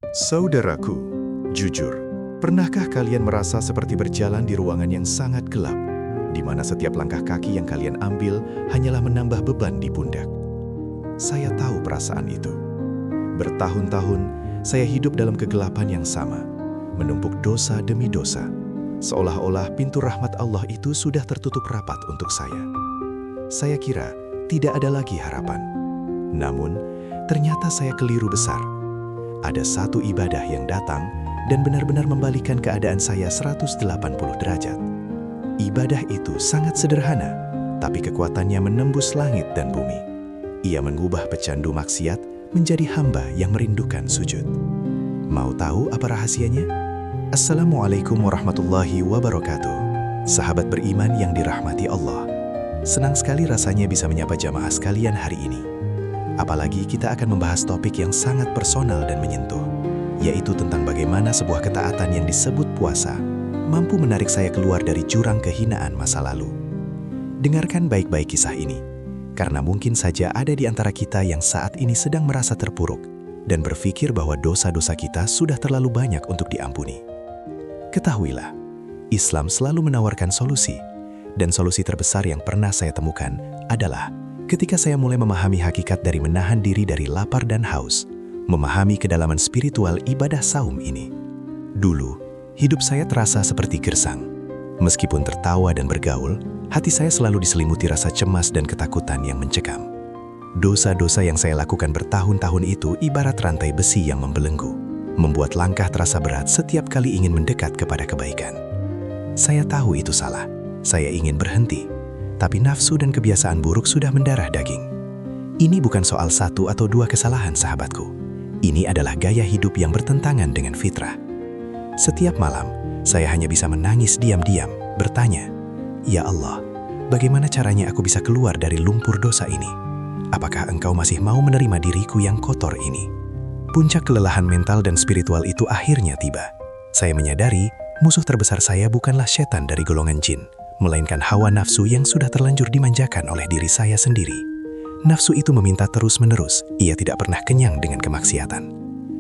Saudaraku, jujur, pernahkah kalian merasa seperti berjalan di ruangan yang sangat gelap, di mana setiap langkah kaki yang kalian ambil hanyalah menambah beban di pundak? Saya tahu perasaan itu. Bertahun-tahun, saya hidup dalam kegelapan yang sama, menumpuk dosa demi dosa, seolah-olah pintu rahmat Allah itu sudah tertutup rapat untuk saya. Saya kira tidak ada lagi harapan. Namun, ternyata saya keliru besar. Ada satu ibadah yang datang dan benar-benar membalikan keadaan saya 180 derajat. Ibadah itu sangat sederhana, tapi kekuatannya menembus langit dan bumi. Ia mengubah pecandu maksiat menjadi hamba yang merindukan sujud. Mau tahu apa rahasianya? Assalamualaikum warahmatullahi wabarakatuh. Sahabat beriman yang dirahmati Allah. Senang sekali rasanya bisa menyapa jamaah sekalian hari ini. Apalagi kita akan membahas topik yang sangat personal dan menyentuh, yaitu tentang bagaimana sebuah ketaatan yang disebut puasa mampu menarik saya keluar dari jurang kehinaan masa lalu. Dengarkan baik-baik kisah ini, karena mungkin saja ada di antara kita yang saat ini sedang merasa terpuruk dan berpikir bahwa dosa-dosa kita sudah terlalu banyak untuk diampuni. Ketahuilah, Islam selalu menawarkan solusi, dan solusi terbesar yang pernah saya temukan adalah ketika saya mulai memahami hakikat dari menahan diri dari lapar dan haus, memahami kedalaman spiritual ibadah saum ini. Dulu, hidup saya terasa seperti gersang. Meskipun tertawa dan bergaul, hati saya selalu diselimuti rasa cemas dan ketakutan yang mencekam. Dosa-dosa yang saya lakukan bertahun-tahun itu ibarat rantai besi yang membelenggu, membuat langkah terasa berat setiap kali ingin mendekat kepada kebaikan. Saya tahu itu salah, saya ingin berhenti. Tapi nafsu dan kebiasaan buruk sudah mendarah daging. Ini bukan soal satu atau dua kesalahan, sahabatku. Ini adalah gaya hidup yang bertentangan dengan fitrah. Setiap malam, saya hanya bisa menangis diam-diam, bertanya, "Ya Allah, bagaimana caranya aku bisa keluar dari lumpur dosa ini? Apakah Engkau masih mau menerima diriku yang kotor ini?" Puncak kelelahan mental dan spiritual itu akhirnya tiba. Saya menyadari, musuh terbesar saya bukanlah setan dari golongan jin, melainkan hawa nafsu yang sudah terlanjur dimanjakan oleh diri saya sendiri. Nafsu itu meminta terus-menerus, ia tidak pernah kenyang dengan kemaksiatan.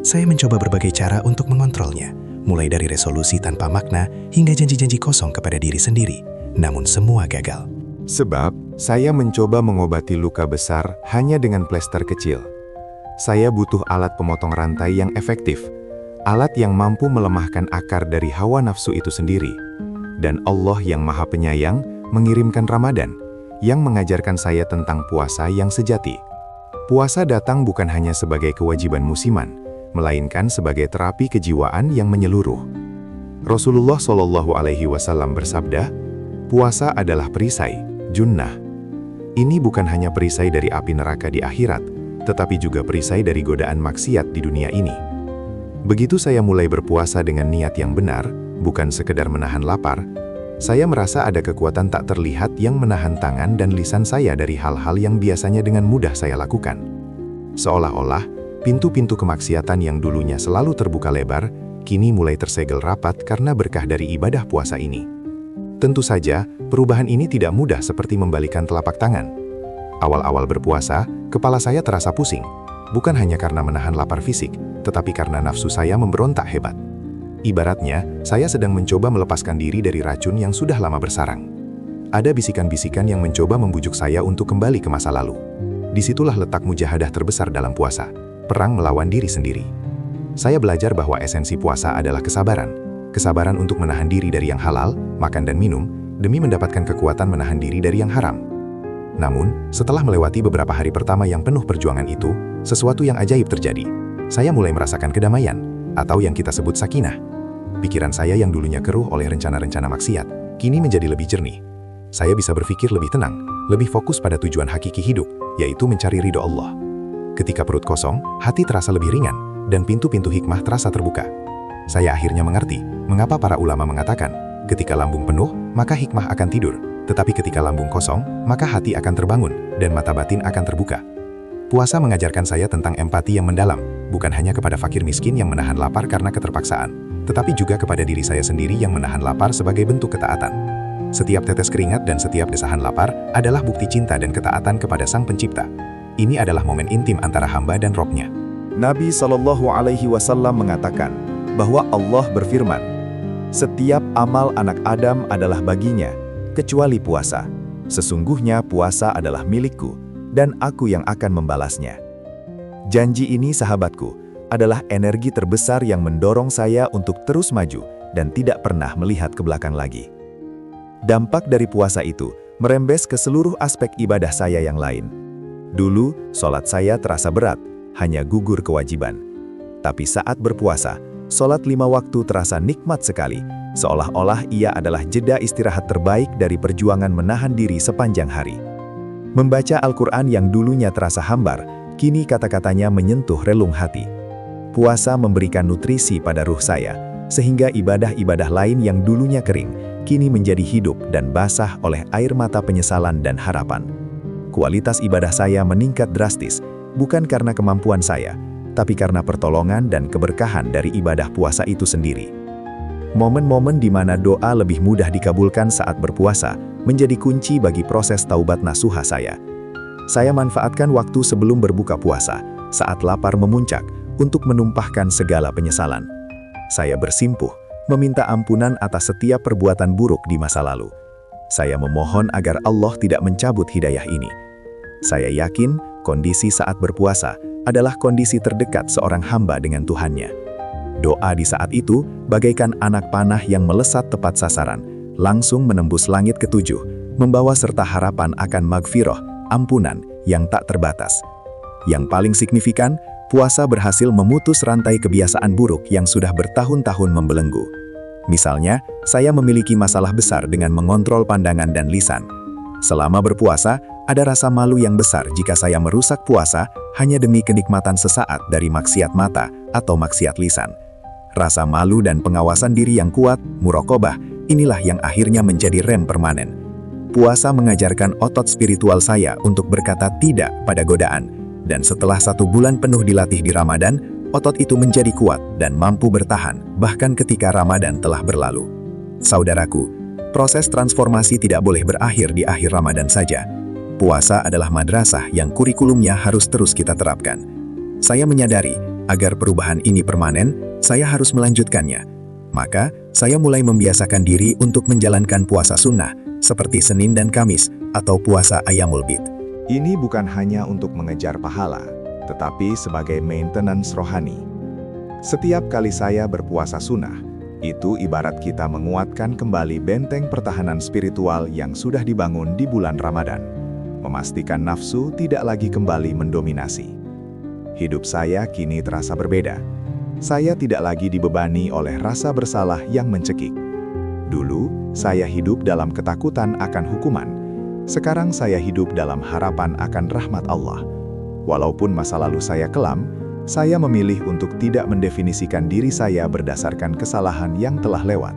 Saya mencoba berbagai cara untuk mengontrolnya, mulai dari resolusi tanpa makna hingga janji-janji kosong kepada diri sendiri, namun semua gagal. Sebab, saya mencoba mengobati luka besar hanya dengan plester kecil. Saya butuh alat pemotong rantai yang efektif, alat yang mampu melemahkan akar dari hawa nafsu itu sendiri. Dan Allah yang Maha Penyayang mengirimkan Ramadan yang mengajarkan saya tentang puasa yang sejati. Puasa datang bukan hanya sebagai kewajiban musiman, melainkan sebagai terapi kejiwaan yang menyeluruh. Rasulullah SAW bersabda, "Puasa adalah perisai, junnah." Ini bukan hanya perisai dari api neraka di akhirat, tetapi juga perisai dari godaan maksiat di dunia ini. Begitu saya mulai berpuasa dengan niat yang benar, bukan sekedar menahan lapar, saya merasa ada kekuatan tak terlihat yang menahan tangan dan lisan saya dari hal-hal yang biasanya dengan mudah saya lakukan. Seolah-olah, pintu-pintu kemaksiatan yang dulunya selalu terbuka lebar, kini mulai tersegel rapat karena berkah dari ibadah puasa ini. Tentu saja, perubahan ini tidak mudah seperti membalikan telapak tangan. Awal-awal berpuasa, kepala saya terasa pusing, bukan hanya karena menahan lapar fisik, tetapi karena nafsu saya memberontak hebat. Ibaratnya, saya sedang mencoba melepaskan diri dari racun yang sudah lama bersarang. Ada bisikan-bisikan yang mencoba membujuk saya untuk kembali ke masa lalu. Disitulah letak mujahadah terbesar dalam puasa, perang melawan diri sendiri. Saya belajar bahwa esensi puasa adalah kesabaran. Kesabaran untuk menahan diri dari yang halal, makan dan minum, demi mendapatkan kekuatan menahan diri dari yang haram. Namun, setelah melewati beberapa hari pertama yang penuh perjuangan itu, sesuatu yang ajaib terjadi. Saya mulai merasakan kedamaian, atau yang kita sebut sakinah. Pikiran saya yang dulunya keruh oleh rencana-rencana maksiat, kini menjadi lebih jernih. Saya bisa berpikir lebih tenang, lebih fokus pada tujuan hakiki hidup, yaitu mencari ridho Allah. Ketika perut kosong, hati terasa lebih ringan, dan pintu-pintu hikmah terasa terbuka. Saya akhirnya mengerti, mengapa para ulama mengatakan, ketika lambung penuh, maka hikmah akan tidur, tetapi ketika lambung kosong, maka hati akan terbangun, dan mata batin akan terbuka. Puasa mengajarkan saya tentang empati yang mendalam, bukan hanya kepada fakir miskin yang menahan lapar karena keterpaksaan, tetapi juga kepada diri saya sendiri yang menahan lapar sebagai bentuk ketaatan. Setiap tetes keringat dan setiap desahan lapar adalah bukti cinta dan ketaatan kepada Sang Pencipta. Ini adalah momen intim antara hamba dan Robnya. Nabi Shallallahu Alaihi Wasallam mengatakan bahwa Allah berfirman, "Setiap amal anak Adam adalah baginya, kecuali puasa. Sesungguhnya puasa adalah milikku, dan aku yang akan membalasnya." Janji ini, sahabatku, adalah energi terbesar yang mendorong saya untuk terus maju dan tidak pernah melihat ke belakang lagi. Dampak dari puasa itu merembes ke seluruh aspek ibadah saya yang lain. Dulu, sholat saya terasa berat, hanya gugur kewajiban. Tapi saat berpuasa, sholat 5 waktu terasa nikmat sekali, seolah-olah ia adalah jeda istirahat terbaik dari perjuangan menahan diri sepanjang hari. Membaca Al-Quran yang dulunya terasa hambar, kini kata-katanya menyentuh relung hati. Puasa memberikan nutrisi pada ruh saya, sehingga ibadah-ibadah lain yang dulunya kering, kini menjadi hidup dan basah oleh air mata penyesalan dan harapan. Kualitas ibadah saya meningkat drastis, bukan karena kemampuan saya, tapi karena pertolongan dan keberkahan dari ibadah puasa itu sendiri. Momen-momen di mana doa lebih mudah dikabulkan saat berpuasa menjadi kunci bagi proses taubat nasuha saya. Saya manfaatkan waktu sebelum berbuka puasa, saat lapar memuncak, untuk menumpahkan segala penyesalan. Saya bersimpuh, meminta ampunan atas setiap perbuatan buruk di masa lalu. Saya memohon agar Allah tidak mencabut hidayah ini. Saya yakin kondisi saat berpuasa adalah kondisi terdekat seorang hamba dengan Tuhannya. Doa di saat itu bagaikan anak panah yang melesat tepat sasaran, langsung menembus langit ketujuh, membawa serta harapan akan magfirah, ampunan yang tak terbatas. Yang paling signifikan, puasa berhasil memutus rantai kebiasaan buruk yang sudah bertahun-tahun membelenggu. Misalnya, saya memiliki masalah besar dengan mengontrol pandangan dan lisan. Selama berpuasa, ada rasa malu yang besar jika saya merusak puasa hanya demi kenikmatan sesaat dari maksiat mata atau maksiat lisan. Rasa malu dan pengawasan diri yang kuat, muraqabah, inilah yang akhirnya menjadi rem permanen. Puasa mengajarkan otot spiritual saya untuk berkata tidak pada godaan, dan setelah 1 bulan penuh dilatih di Ramadan, otot itu menjadi kuat dan mampu bertahan bahkan ketika Ramadan telah berlalu. Saudaraku, proses transformasi tidak boleh berakhir di akhir Ramadan saja. Puasa adalah madrasah yang kurikulumnya harus terus kita terapkan. Saya menyadari, agar perubahan ini permanen, saya harus melanjutkannya. Maka, saya mulai membiasakan diri untuk menjalankan puasa sunnah, seperti Senin dan Kamis, atau puasa Ayyamul Bid. Ini bukan hanya untuk mengejar pahala, tetapi sebagai maintenance rohani. Setiap kali saya berpuasa sunnah, itu ibarat kita menguatkan kembali benteng pertahanan spiritual yang sudah dibangun di bulan Ramadan. Memastikan nafsu tidak lagi kembali mendominasi. Hidup saya kini terasa berbeda. Saya tidak lagi dibebani oleh rasa bersalah yang mencekik. Dulu, saya hidup dalam ketakutan akan hukuman. Sekarang saya hidup dalam harapan akan rahmat Allah. Walaupun masa lalu saya kelam, saya memilih untuk tidak mendefinisikan diri saya berdasarkan kesalahan yang telah lewat,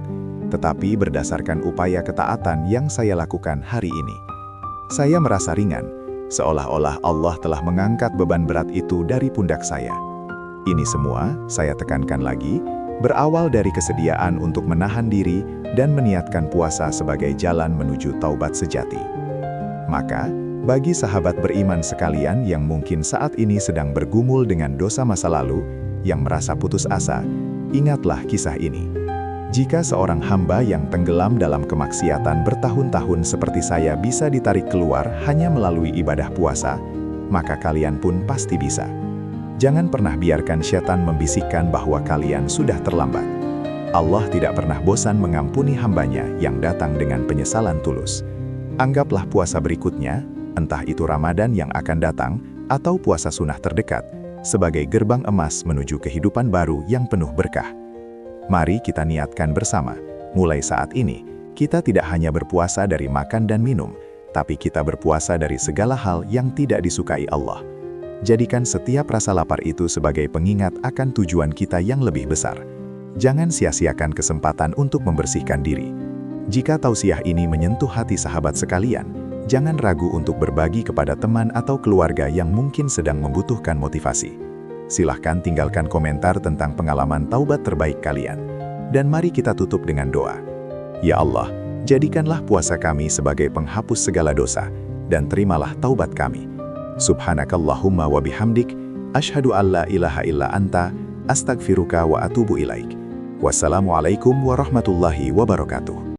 tetapi berdasarkan upaya ketaatan yang saya lakukan hari ini. Saya merasa ringan, seolah-olah Allah telah mengangkat beban berat itu dari pundak saya. Ini semua, saya tekankan lagi, berawal dari kesediaan untuk menahan diri dan meniatkan puasa sebagai jalan menuju taubat sejati. Maka, bagi sahabat beriman sekalian yang mungkin saat ini sedang bergumul dengan dosa masa lalu, yang merasa putus asa, ingatlah kisah ini. Jika seorang hamba yang tenggelam dalam kemaksiatan bertahun-tahun seperti saya bisa ditarik keluar hanya melalui ibadah puasa, maka kalian pun pasti bisa. Jangan pernah biarkan setan membisikkan bahwa kalian sudah terlambat. Allah tidak pernah bosan mengampuni hambanya yang datang dengan penyesalan tulus. Anggaplah puasa berikutnya, entah itu Ramadan yang akan datang atau puasa sunnah terdekat, sebagai gerbang emas menuju kehidupan baru yang penuh berkah. Mari kita niatkan bersama, mulai saat ini, kita tidak hanya berpuasa dari makan dan minum, tapi kita berpuasa dari segala hal yang tidak disukai Allah. Jadikan setiap rasa lapar itu sebagai pengingat akan tujuan kita yang lebih besar. Jangan sia-siakan kesempatan untuk membersihkan diri. Jika tausiah ini menyentuh hati sahabat sekalian, jangan ragu untuk berbagi kepada teman atau keluarga yang mungkin sedang membutuhkan motivasi. Silahkan tinggalkan komentar tentang pengalaman taubat terbaik kalian. Dan mari kita tutup dengan doa. Ya Allah, jadikanlah puasa kami sebagai penghapus segala dosa, dan terimalah taubat kami. Subhanakallahumma wa bihamdik, Asyhadu alla ilaha illa anta, astagfiruka wa atubu ilaik. Wassalamualaikum warahmatullahi wabarakatuh.